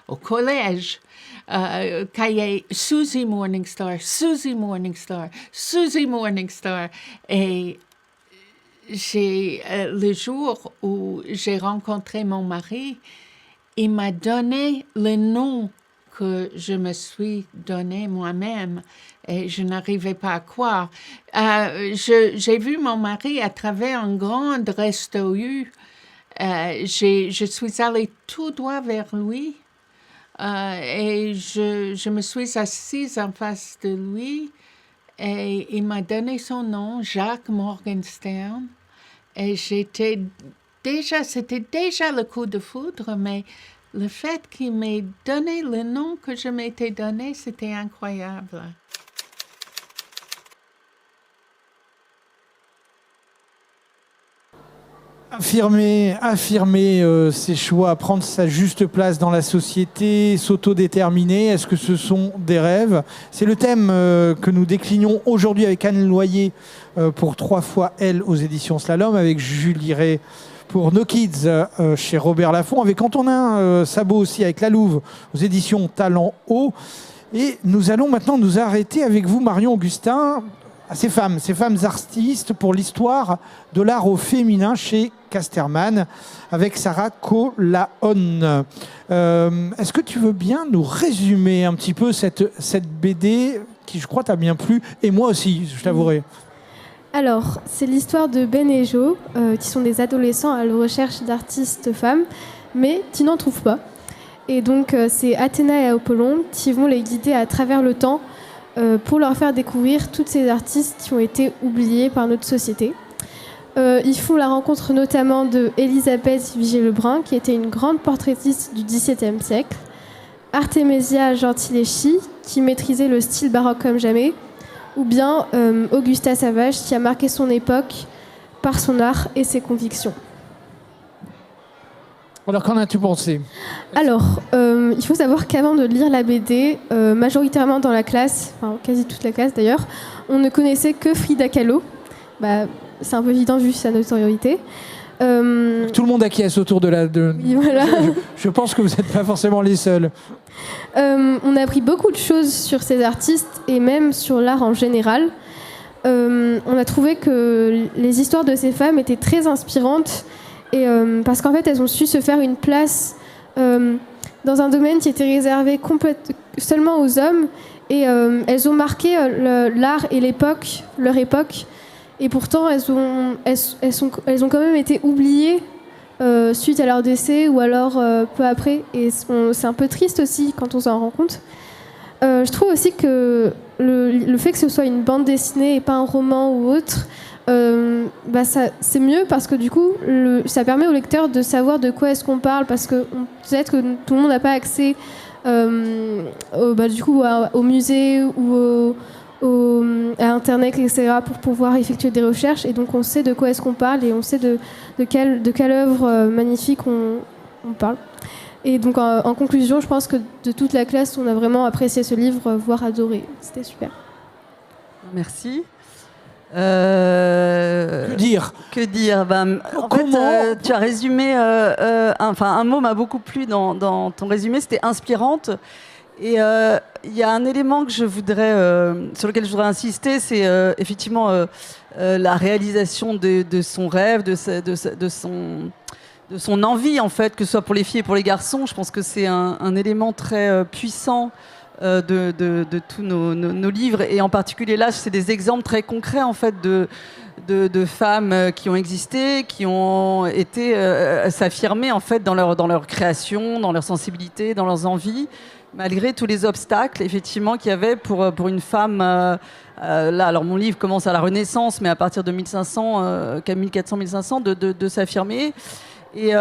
au collège. Cahier Suzy Morningstar, Suzy Morningstar, Suzy Morningstar. Et le jour où j'ai rencontré mon mari, il m'a donné le nom que je me suis donné moi-même et je n'arrivais pas à croire. J'ai vu mon mari à travers un grand resto-U. Je suis allée tout droit vers lui et je me suis assise en face de lui et il m'a donné son nom, Jacques Morgenstern. Et c'était déjà le coup de foudre, mais le fait qu'il m'ait donné le nom que je m'étais donné, c'était incroyable. Affirmer ses choix, prendre sa juste place dans la société, s'autodéterminer, est-ce que ce sont des rêves? C'est le thème que nous déclinons aujourd'hui avec Anne Loyer pour 3 fois Elle aux éditions Slalom, avec Julie Ray pour No Kids chez Robert Laffont, avec Antonin Sabot aussi avec La Louve aux éditions Talent Haut. Et nous allons maintenant nous arrêter avec vous, Marion Augustin, à ces femmes artistes pour l'histoire de l'art au féminin chez Casterman avec Sarah Colahon. Est-ce que tu veux bien nous résumer un petit peu cette BD qui, je crois, t'a bien plu, et moi aussi, je t'avouerai. Alors, c'est l'histoire de Ben et Jo, qui sont des adolescents à la recherche d'artistes femmes, mais qui n'en trouvent pas. Et donc, c'est Athéna et Apollon qui vont les guider à travers le temps pour leur faire découvrir toutes ces artistes qui ont été oubliés par notre société. Ils font la rencontre notamment de Élisabeth Vigée-Lebrun, qui était une grande portraitiste du XVIIe siècle, Artemisia Gentileschi, qui maîtrisait le style baroque comme jamais, ou bien Augusta Savage, qui a marqué son époque par son art et ses convictions. Alors, qu'en as-tu pensé? Alors, il faut savoir qu'avant de lire la BD, majoritairement dans la classe, enfin quasi toute la classe d'ailleurs, on ne connaissait que Frida Kahlo. C'est un peu évident vu sa notoriété. Tout le monde acquiesce autour de la... Oui, voilà. Je pense que vous n'êtes pas forcément les seuls. On a appris beaucoup de choses sur ces artistes et même sur l'art en général. On a trouvé que les histoires de ces femmes étaient très inspirantes. Et parce qu'en fait, elles ont su se faire une place dans un domaine qui était réservé seulement aux hommes. Et elles ont marqué l'art et leur époque. Et pourtant, elles ont quand même été oubliées suite à leur décès ou alors peu après. Et c'est un peu triste aussi quand on s'en rend compte. Je trouve aussi que le fait que ce soit une bande dessinée et pas un roman ou autre, c'est mieux parce que du coup ça permet au lecteur de savoir de quoi est-ce qu'on parle, parce que peut-être que tout le monde n'a pas accès au musée ou à internet, etc., pour pouvoir effectuer des recherches, et donc on sait de quoi est-ce qu'on parle et on sait de quelle œuvre magnifique on parle. Et donc en conclusion, je pense que de toute la classe on a vraiment apprécié ce livre, voire adoré. C'était super. Merci. Que dire En fait, tu as résumé. Un mot m'a beaucoup plu dans ton résumé, c'était inspirante. Et il y a un élément que sur lequel je voudrais insister, c'est effectivement la réalisation de son rêve, de son envie, en fait, que ce soit pour les filles et pour les garçons. Je pense que c'est un élément très puissant de tous nos livres, et en particulier là, c'est des exemples très concrets, en fait, de femmes qui ont existé, qui ont été s'affirmer, en fait, dans leur création, dans leur sensibilité, dans leurs envies, malgré tous les obstacles, effectivement, qu'il y avait pour une femme. Là, alors mon livre commence à la Renaissance, mais à partir de 1400-1500, de s'affirmer. Et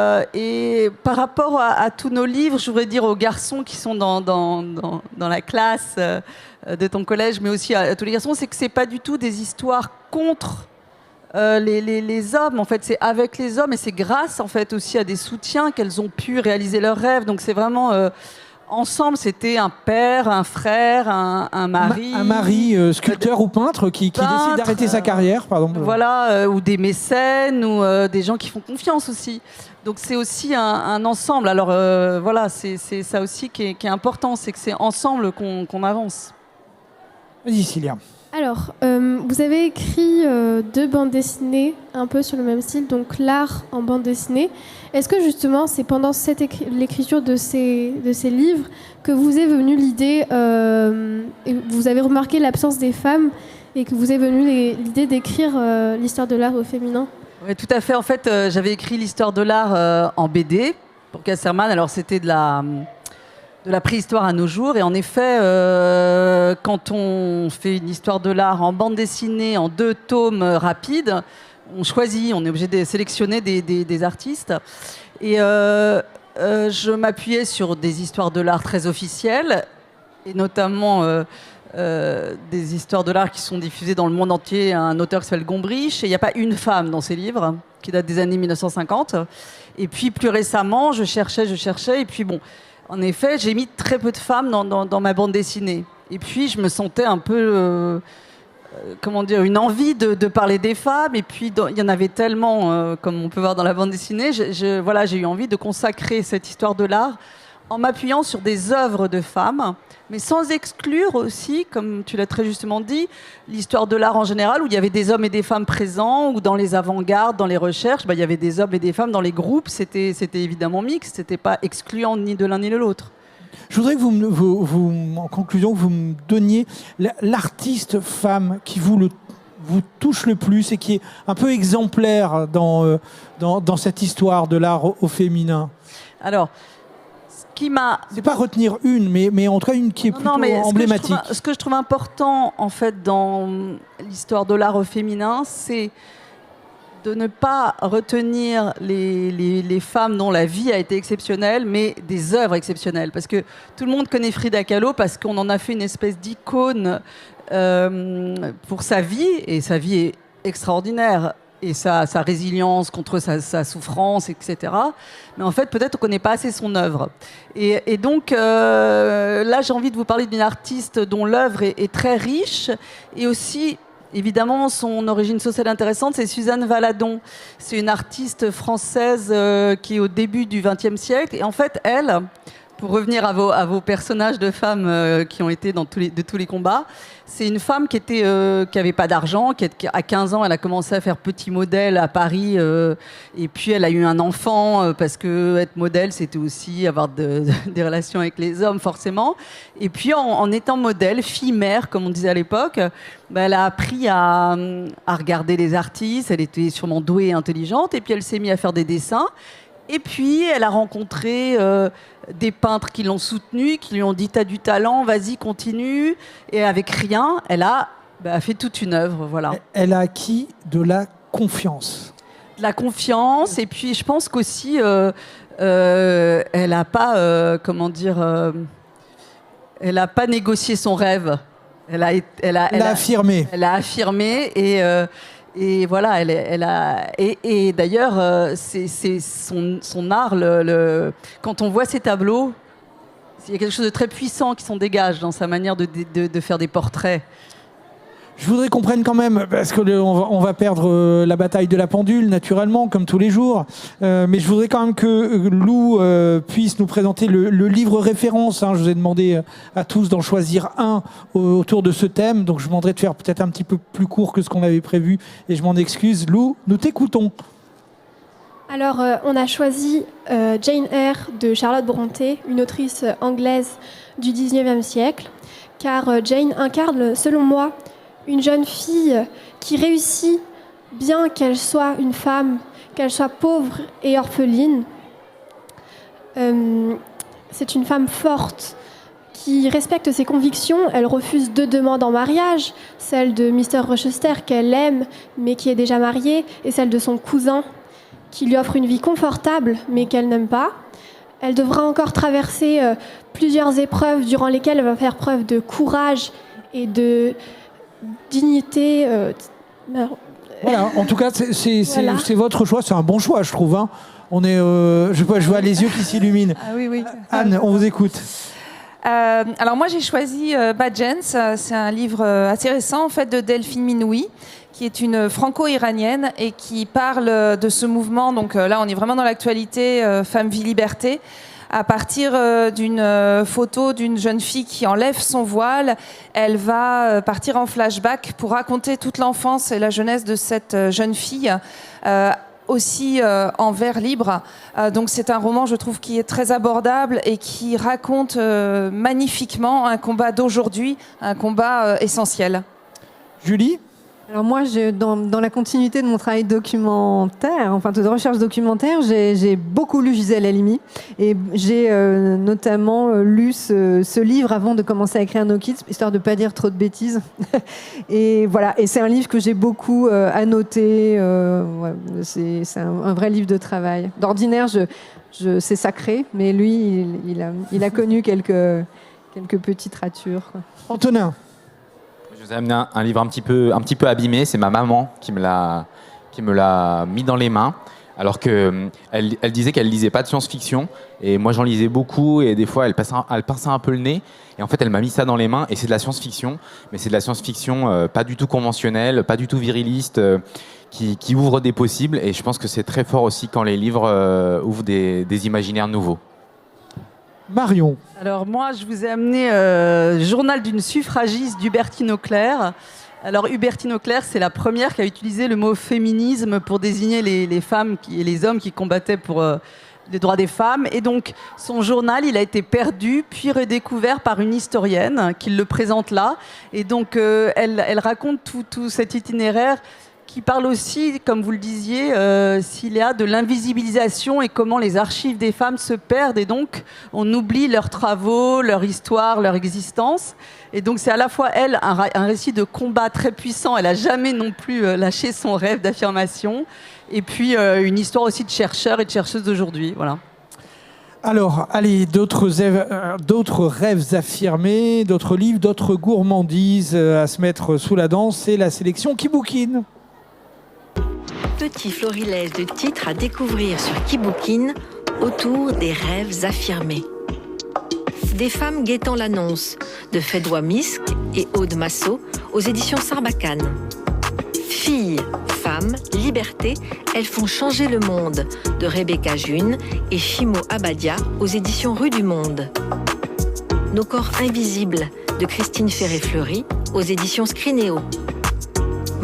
par rapport à tous nos livres, je voudrais dire aux garçons qui sont dans la classe de ton collège, mais aussi à tous les garçons, c'est que c'est pas du tout des histoires contre les hommes. En fait, c'est avec les hommes, et c'est grâce, en fait, aussi à des soutiens qu'elles ont pu réaliser leurs rêves. Donc c'est vraiment ensemble, c'était un père, un frère, un mari. Un mari sculpteur ou peintre qui décide d'arrêter sa carrière, par exemple. Voilà, ou des mécènes, ou des gens qui font confiance aussi. Donc c'est aussi un ensemble. Alors voilà, c'est ça aussi qui est important, c'est que c'est ensemble qu'on avance. Vas-y, Cilia. Alors, vous avez écrit 2 bandes dessinées un peu sur le même style, donc l'art en bande dessinée. Est-ce que justement, c'est pendant l'écriture de ces livres que vous est venue l'idée, et vous avez remarqué l'absence des femmes, et que vous est venue l'idée d'écrire l'histoire de l'art au féminin? Oui, tout à fait. En fait, j'avais écrit l'histoire de l'art en BD pour Casterman. Alors, c'était de la préhistoire à nos jours. Et en effet, quand on fait une histoire de l'art en bande dessinée, en 2 tomes rapides, on choisit, on est obligé de sélectionner des artistes. Et je m'appuyais sur des histoires de l'art très officielles, et notamment des histoires de l'art qui sont diffusées dans le monde entier. Un auteur qui s'appelle Gombrich, et il n'y a pas une femme dans ses livres, qui datent des années 1950. Et puis plus récemment, je cherchais, et puis bon, en effet, j'ai mis très peu de femmes dans ma bande dessinée. Et puis, je me sentais un peu, une envie de parler des femmes. Et puis, il y en avait tellement, comme on peut voir dans la bande dessinée. J'ai eu envie de consacrer cette histoire de l'art en m'appuyant sur des œuvres de femmes, mais sans exclure aussi, comme tu l'as très justement dit, l'histoire de l'art en général, où il y avait des hommes et des femmes présents, ou dans les avant-gardes, dans les recherches, il y avait des hommes et des femmes dans les groupes. C'était évidemment mixte, c'était pas excluant ni de l'un ni de l'autre. Je voudrais que en conclusion, vous me donniez l'artiste femme qui vous touche le plus et qui est un peu exemplaire dans cette histoire de l'art au féminin. Alors, c'est pas retenir une, mais en tout cas une qui est plutôt emblématique. Ce que je trouve important, en fait, dans l'histoire de l'art au féminin, c'est de ne pas retenir les femmes dont la vie a été exceptionnelle, mais des œuvres exceptionnelles. Parce que tout le monde connaît Frida Kahlo parce qu'on en a fait une espèce d'icône pour sa vie, et sa vie est extraordinaire. Et sa résilience contre sa souffrance, etc. Mais en fait, peut-être qu'on ne connaît pas assez son œuvre. Et donc, là, j'ai envie de vous parler d'une artiste dont l'œuvre est très riche, et aussi, évidemment, son origine sociale intéressante, c'est Suzanne Valadon. C'est une artiste française qui est au début du XXe siècle. Et en fait, elle, pour revenir à vos personnages de femmes qui ont été de tous les combats, c'est une femme qui avait pas d'argent, à 15 ans, elle a commencé à faire petit modèle à Paris, et puis elle a eu un enfant, parce que être modèle, c'était aussi avoir des relations avec les hommes, forcément. Et puis en étant modèle, fille-mère, comme on disait à l'époque, elle a appris à regarder les artistes, elle était sûrement douée et intelligente, et puis elle s'est mise à faire des dessins. Et puis, elle a rencontré des peintres qui l'ont soutenue, qui lui ont dit « T'as du talent, vas-y, continue ». Et avec rien, elle a fait toute une œuvre, voilà. Elle a acquis de la confiance. De la confiance, et puis je pense qu'aussi, elle n'a pas, elle n'a pas négocié son rêve. Elle a affirmé. Elle a affirmé, et voilà, et d'ailleurs, c'est son art. Quand on voit ses tableaux, il y a quelque chose de très puissant qui s'en dégage dans sa manière de faire des portraits. Je voudrais qu'on prenne quand même, parce qu'on va perdre la bataille de la pendule, naturellement, comme tous les jours. Mais je voudrais quand même que Lou puisse nous présenter le livre référence. Je vous ai demandé à tous d'en choisir un autour de ce thème. Donc je vous demanderai de faire peut-être un petit peu plus court que ce qu'on avait prévu. Et je m'en excuse. Lou, nous t'écoutons. Alors, on a choisi Jane Eyre de Charlotte Brontë, une autrice anglaise du 19e siècle. Car Jane incarne, selon moi, une jeune fille qui réussit, bien qu'elle soit une femme, qu'elle soit pauvre et orpheline. C'est une femme forte qui respecte ses convictions. Elle refuse 2 demandes en mariage, celle de Mr. Rochester qu'elle aime mais qui est déjà marié, et celle de son cousin qui lui offre une vie confortable mais qu'elle n'aime pas. Elle devra encore traverser plusieurs épreuves durant lesquelles elle va faire preuve de courage et de dignité. Voilà, en tout cas, c'est votre choix. C'est un bon choix, je trouve. On est, je vois les yeux qui s'illuminent. Ah oui. Anne, on vous écoute. Alors moi, j'ai choisi Badjens. C'est un livre assez récent, en fait, de Delphine Minoui, qui est une franco-iranienne et qui parle de ce mouvement. Donc là, on est vraiment dans l'actualité, Femmes, Vie, Liberté. À partir d'une photo d'une jeune fille qui enlève son voile, elle va partir en flashback pour raconter toute l'enfance et la jeunesse de cette jeune fille, aussi en vers libre. Donc c'est un roman, je trouve, qui est très abordable et qui raconte magnifiquement un combat d'aujourd'hui, un combat essentiel. Julie ? Alors moi, dans la continuité de mon travail documentaire, enfin de recherche documentaire, j'ai beaucoup lu Gisèle Halimi et j'ai notamment lu ce livre avant de commencer à écrire No Kids, histoire de pas dire trop de bêtises. Et voilà, et c'est un livre que j'ai beaucoup annoté. Ouais, c'est un vrai livre de travail. D'ordinaire, c'est sacré, mais lui, il a connu quelques petites ratures, quoi. Antonin ? Je vous ai amené un livre un petit peu abîmé. C'est ma maman qui me l'a mis dans les mains. Alors qu'elle disait qu'elle lisait pas de science-fiction. Et moi, j'en lisais beaucoup. Et des fois, elle pinçait un peu le nez. Et en fait, elle m'a mis ça dans les mains. Et c'est de la science-fiction. Mais c'est de la science-fiction pas du tout conventionnelle, pas du tout viriliste, qui ouvre des possibles. Et je pense que c'est très fort aussi quand les livres ouvrent des imaginaires nouveaux. Marion. Alors moi, je vous ai amené Journal d'une suffragiste d'Hubertine Auclair. Alors Hubertine Auclair, c'est la première qui a utilisé le mot féminisme pour désigner les femmes et les hommes qui combattaient pour les droits des femmes. Et donc son journal, il a été perdu puis redécouvert par une historienne qui le présente là. Et donc elle raconte tout cet itinéraire qui parle aussi, comme vous le disiez, Cilia, de l'invisibilisation et comment les archives des femmes se perdent et donc on oublie leurs travaux, leur histoire, leur existence. Et donc c'est à la fois, elle, un récit de combat très puissant, elle n'a jamais non plus lâché son rêve d'affirmation, et puis une histoire aussi de chercheurs et de chercheuses d'aujourd'hui. Voilà. Alors, allez, d'autres rêves affirmés, d'autres livres, d'autres gourmandises à se mettre sous la dent, c'est la sélection Qui bouquine. Petit florilège de titres à découvrir sur Qui bouquine autour des rêves affirmés. Des femmes guettant l'annonce de Fedwa Misk et Aude Massot aux éditions Sarbacane. Filles, femmes, liberté, elles font changer le monde de Rebecca June et Fimo Abadia aux éditions Rue du Monde. Nos corps invisibles de Christine Ferré-Fleury aux éditions Scrinéo.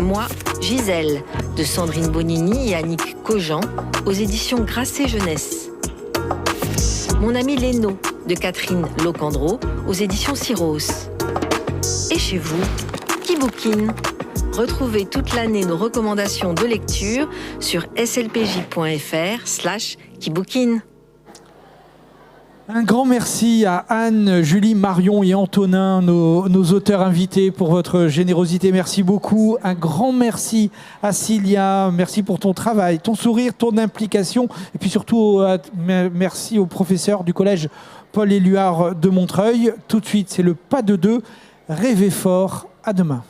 Moi, Gisèle, de Sandrine Bonini et Annick Cogent, aux éditions Grasset Jeunesse. Mon ami Léno, de Catherine Locandro, aux éditions Syros. Et chez vous, Qui bouquine ? Retrouvez toute l'année nos recommandations de lecture sur slpj.fr/Qui bouquine. Un grand merci à Anne, Julie, Marion et Antonin, nos auteurs invités, pour votre générosité. Merci beaucoup. Un grand merci à Cilia. Merci pour ton travail, ton sourire, ton implication. Et puis surtout, merci aux professeurs du collège Paul Éluard de Montreuil. Tout de suite, c'est le pas de deux. Rêvez fort. À demain.